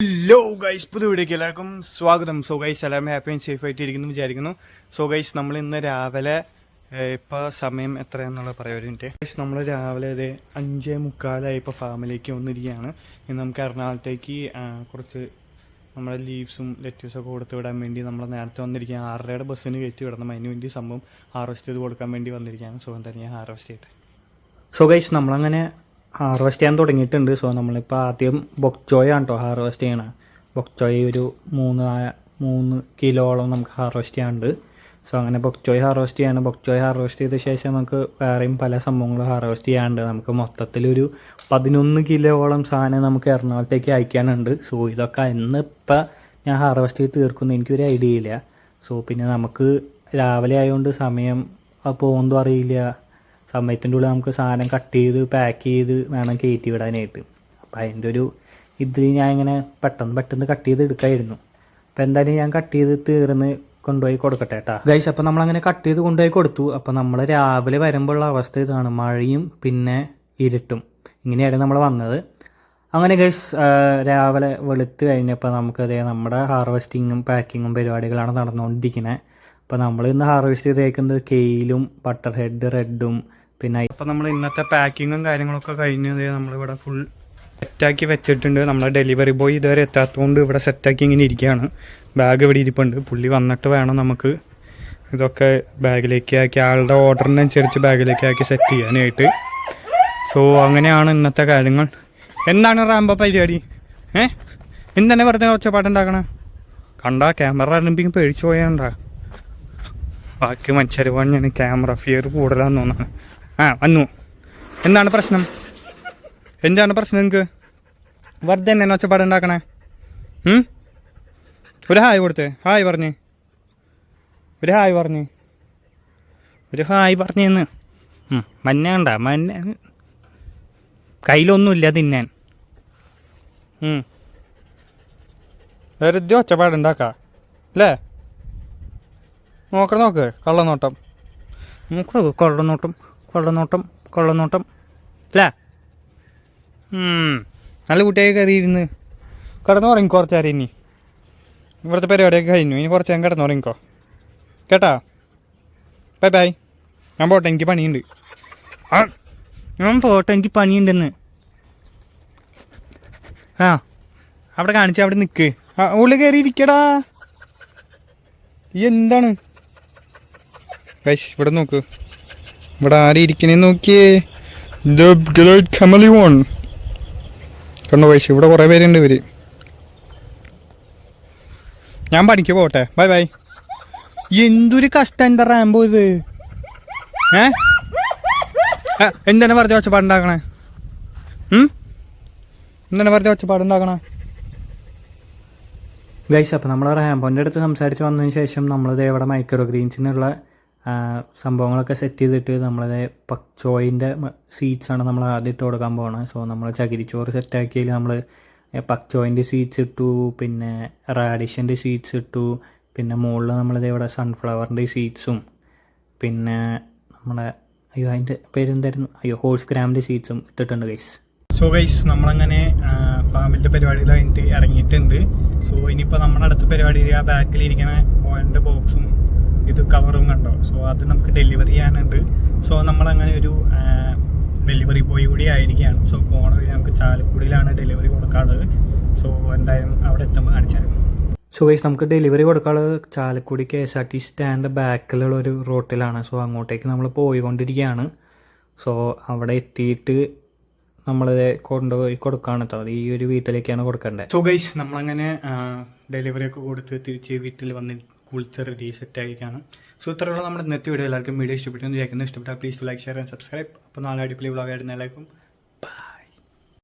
Hello guys, പുതിയ വീഡിയോക്ക് എല്ലാവർക്കും സ്വാഗതം. സോ ഗൈസ്, എല്ലാവരും ഹാപ്പി ആൻഡ് സേഫ് ആയിട്ട് ഇരിക്കുന്നു വിചാരിക്കുന്നു. സോ ഗൈസ്, നമ്മൾ ഇന്ന് രാവിലെ ഇപ്പോൾ സമയം എത്രയാണെന്നുള്ളത് പറയാം ഒരു മിനിറ്റ്. ഗൈസ്, നമ്മൾ രാവിലെ ഇത് 5:45 ഇപ്പോൾ ഫാമിലേക്ക് വന്നിരിക്കുകയാണ്. ഇന്ന് നമുക്ക് എറണാകുളത്തേക്ക് കുറച്ച് നമ്മുടെ ലീവ്സും ലെറ്റേഴ്സൊക്കെ കൊടുത്ത് വിടാൻ വേണ്ടി നമ്മൾ നേരത്തെ വന്നിരിക്കുകയാണ്. 6:30 ബസ്സിന് കയറ്റി വിടണം. അതിന് വേണ്ടി സംഭവം ഹാർവെസ്റ്റ് ചെയ്ത് കൊടുക്കാൻ വേണ്ടി വന്നിരിക്കുകയാണ്. സോ എന്തായാലും ഞാൻ ഹാർവെസ്റ്റ് ചെയ്യട്ടെ. സോ ഗൈസ്, നമ്മളങ്ങനെ ഹാർവെസ്റ്റ് ചെയ്യാൻ തുടങ്ങിയിട്ടുണ്ട്. സോ നമ്മളിപ്പോൾ ആദ്യം ബൊക്ചോയാണ് കേട്ടോ ഹാർവെസ്റ്റ് ചെയ്യണം. ബൊക്ചോയ് ഒരു 3 കിലോളം നമുക്ക് ഹാർവെസ്റ്റ് ചെയ്യാനുണ്ട്. സോ അങ്ങനെ ബൊക്ചോയ് ഹാർവെസ്റ്റ് ചെയ്യാണ്. ബൊക്ചോയ് ഹാർവെസ്റ്റ് ചെയ്ത ശേഷം നമുക്ക് വേറെയും പല സംഭവങ്ങളും ഹാർവെസ്റ്റ് ചെയ്യാനുണ്ട്. നമുക്ക് മൊത്തത്തിലൊരു 11 കിലോളം സാധനം നമുക്ക് എറണാകുളത്തേക്ക് അയക്കാനുണ്ട്. സോ ഇതൊക്കെ ഇന്നിപ്പോൾ ഞാൻ ഹാർവെസ്റ്റ് ചെയ്ത് തീർക്കുന്നു, എനിക്കൊരു ഐഡിയ ഇല്ല. സോ പിന്നെ നമുക്ക് രാവിലെ ആയതുകൊണ്ട് സമയം പോകുന്നതും അറിയില്ല. സമയത്തിൻ്റെ ഉള്ളിൽ നമുക്ക് സാധനം കട്ട് ചെയ്ത് പാക്ക് ചെയ്ത് വേണം കയറ്റി വിടാനായിട്ട്. അപ്പോൾ അതിൻ്റെ ഒരു ഇതിൽ ഞാൻ ഇങ്ങനെ പെട്ടെന്ന് കട്ട് ചെയ്ത് എടുക്കാമായിരുന്നു. അപ്പോൾ എന്തായാലും ഞാൻ കട്ട് ചെയ്ത് തീർന്ന് കൊണ്ടുപോയി കൊടുക്കട്ടെ കേട്ടോ ഗൈസ്. അപ്പോൾ നമ്മളങ്ങനെ കട്ട് ചെയ്ത് കൊണ്ടുപോയി കൊടുത്തു. അപ്പോൾ നമ്മൾ രാവിലെ വരുമ്പോഴുള്ള അവസ്ഥ ഇതാണ്, മഴയും പിന്നെ ഇരുട്ടും ഇങ്ങനെയാണ് നമ്മൾ വന്നത്. അങ്ങനെ ഗൈസ്, രാവിലെ വെളുത്ത് കഴിഞ്ഞപ്പോൾ നമുക്കതേ നമ്മുടെ ഹാർവെസ്റ്റിങ്ങും പാക്കിങ്ങും പരിപാടികളാണ് നടന്നുകൊണ്ടിരിക്കുന്നത്. അപ്പോൾ നമ്മൾ ഇന്ന് ഹാർവെസ്റ്റ് ചെയ്തേക്കുന്നത് കെയിലും ബട്ടർ ഹെഡ് റെഡും പിന്നെ അപ്പോൾ നമ്മൾ ഇന്നത്തെ പാക്കിങ്ങും കാര്യങ്ങളൊക്കെ കഴിഞ്ഞത് നമ്മളിവിടെ ഫുൾ സെറ്റാക്കി വെച്ചിട്ടുണ്ട്. നമ്മളെ ഡെലിവറി ബോയ് ഇതുവരെ എത്താത്തതുകൊണ്ട് ഇവിടെ സെറ്റാക്കി ഇങ്ങനെ ഇരിക്കുകയാണ്. ബാഗ് ഇവിടെ ഇരിപ്പുണ്ട്. പുള്ളി വന്നിട്ട് വേണം നമുക്ക് ഇതൊക്കെ ബാഗിലേക്ക് ആക്കി ആളുടെ ഓർഡറിനനുസരിച്ച് ബാഗിലേക്ക് ആക്കി സെറ്റ് ചെയ്യാനായിട്ട്. സോ അങ്ങനെയാണ് ഇന്നത്തെ കാര്യങ്ങൾ. എന്താണ് റാമ്പോ പരിപാടി? എന്താണ് വെറുതെ ഒച്ചപ്പാടുണ്ടാക്കണേ? കണ്ടാ ക്യാമറ ആരംഭിക്കും പേടിച്ചു പോയാണ്ടാ. ബാക്കി മനുഷ്യർ പറഞ്ഞാൽ ക്യാമറ ഫിയർ കൂടുതലാന്ന് തോന്നാണ്. വന്നു. എന്താണ് പ്രശ്നം? എന്താണ് പ്രശ്നം നിങ്ങൾക്ക്? വെറുതെ തന്നെ ഒച്ചപ്പാടുണ്ടാക്കണേ. ഒരു ഹായ് കൊടുത്തേ. ഹായ് പറഞ്ഞ് ഒരു ഹായ് പറഞ്ഞേന്ന്. മഞ്ഞണ്ട കയ്യിലൊന്നുമില്ല തിന്നാൻ. വെറുതെ ഒച്ചപ്പാടുണ്ടാക്കാം അല്ലേ? നോക്ക് കള്ളനോട്ടം കൊള്ളനോട്ടം അല്ലേ? നല്ല കുട്ടിയൊക്കെ കയറിയിരുന്ന് കിടന്നുറങ്ങി കുറച്ചേരം. ഇനി ഇവിടുത്തെ പരിപാടിയൊക്കെ കഴിഞ്ഞു. ഇനി കുറച്ച് നേരം കിടന്നുറങ്ങിക്കോ കേട്ടാ. Bye bye. ഞാൻ പോട്ടെ, എനിക്ക് പണിയുണ്ട്. എനിക്ക് പണിയുണ്ടെന്ന്. അവിടെ കാണിച്ച അവിടെ നിൽക്ക്. ഉള്ളിൽ കയറി ഇരിക്കടാ. എന്താണ് ഗൈസ്, ഇവിടെ നോക്ക്, ഇവിടെ ആരും ഇരിക്കണേ നോക്കിയേ. കണ്ടോ ഗൈസ്, ഇവിടെ കുറേ പേരുണ്ട്. ഇവര് ഞാൻ പണിക്ക് പോട്ടെ. Bye bye. എന്തൊരു കഷ്ടം എന്താ റാമ്പോ ഇത്. എന്താണ് വെറുതെ ഒച്ചപ്പാടുണ്ടാക്കണേ? എന്താണ് വെറുതെ ഒച്ചപ്പാടുണ്ടാക്കണേ ഗൈസ്? അപ്പോൾ നമ്മൾ റാമ്പോൻ്റെ അടുത്ത് സംസാരിച്ച് വന്നതിന് ശേഷം നമ്മളിത് ഇവിടെ മൈക്രോ ഗ്രീൻസിനുള്ള സംഭവങ്ങളൊക്കെ സെറ്റ് ചെയ്തിട്ട് നമ്മളത് പക്ചോയിൻ്റെ സീഡ്സാണ് നമ്മൾ ആദ്യം ഇട്ട് കൊടുക്കാൻ പോകുന്നത്. സോ നമ്മൾ ചകിരിച്ചോറ് സെറ്റാക്കിയതിൽ നമ്മൾ പക്ചോയിൻ്റെ സീഡ്സ് ഇട്ടു, പിന്നെ റാഡിഷിൻ്റെ സീഡ്സ് ഇട്ടു, പിന്നെ മുകളിൽ നമ്മളിത് ഇവിടെ സൺഫ്ലവറിൻ്റെ സീഡ്സും പിന്നെ നമ്മുടെ അതിൻ്റെ പേരെന്തായിരുന്നു, ഹോഴ്സ് ഗ്രാമിൻ്റെ സീഡ്സും ഇട്ടിട്ടുണ്ട് ഗൈസ്. സോ ഗൈസ്, നമ്മളങ്ങനെ ഫാമിലിൻ്റെ പരിപാടികൾ കഴിഞ്ഞിട്ട് ഇറങ്ങിയിട്ടുണ്ട്. സോ ഇനിയിപ്പോൾ നമ്മുടെ അടുത്ത പരിപാടി ആ ബാക്കിലിരിക്കണ ഓയിലിൻ്റെ ബോക്സും ഇത് കവറും കണ്ടോ. സോ അത് നമുക്ക് ഡെലിവറി ചെയ്യാനുണ്ട്. സോ നമ്മളങ്ങനെ ഒരു ഡെലിവറി ബോയ് കൂടി ആയിരിക്കുകയാണ്. സോ പോണ വഴി നമുക്ക് ചാലക്കുടിയിലാണ് ഡെലിവറി കൊടുക്കാനുള്ളത്. സോ എന്തായാലും അവിടെ എത്തുമ്പോൾ കാണിച്ചാൽ. സോ ഗൈസ്, നമുക്ക് ഡെലിവറി കൊടുക്കാനുള്ളത് ചാലക്കുടി KSRTC സ്റ്റാൻഡ് ബാക്കിലുള്ള ഒരു റോട്ടിലാണ്. സോ അങ്ങോട്ടേക്ക് നമ്മൾ പോയിക്കൊണ്ടിരിക്കുകയാണ്. സോ അവിടെ എത്തിയിട്ട് നമ്മളത് കൊണ്ടുപോയി കൊടുക്കുകയാണ് കേട്ടോ. ഈ ഒരു വീട്ടിലേക്കാണ് കൊടുക്കേണ്ടത്. സോ ഗൈസ്, നമ്മളങ്ങനെ ഡെലിവറി ഒക്കെ കൊടുത്ത് തിരിച്ച് വീട്ടിൽ വന്ന് കുളിച്ച് റെഡി സെറ്റ് ആയിരിക്കുകയാണ്. സോ ഇത്രയുള്ള നമ്മുടെ ഇന്നത്തെ വീഡിയോ. എല്ലാവർക്കും വീഡിയോ ഇഷ്ടപ്പെട്ടെന്ന് വിചാരിക്കുന്നു. ഇഷ്ടപ്പെട്ടാൽ please like, share and subscribe. അപ്പോൾ നാളെ അടിപൊളി വ്ളോഗ് ആയിട്ട് എല്ലാവർക്കും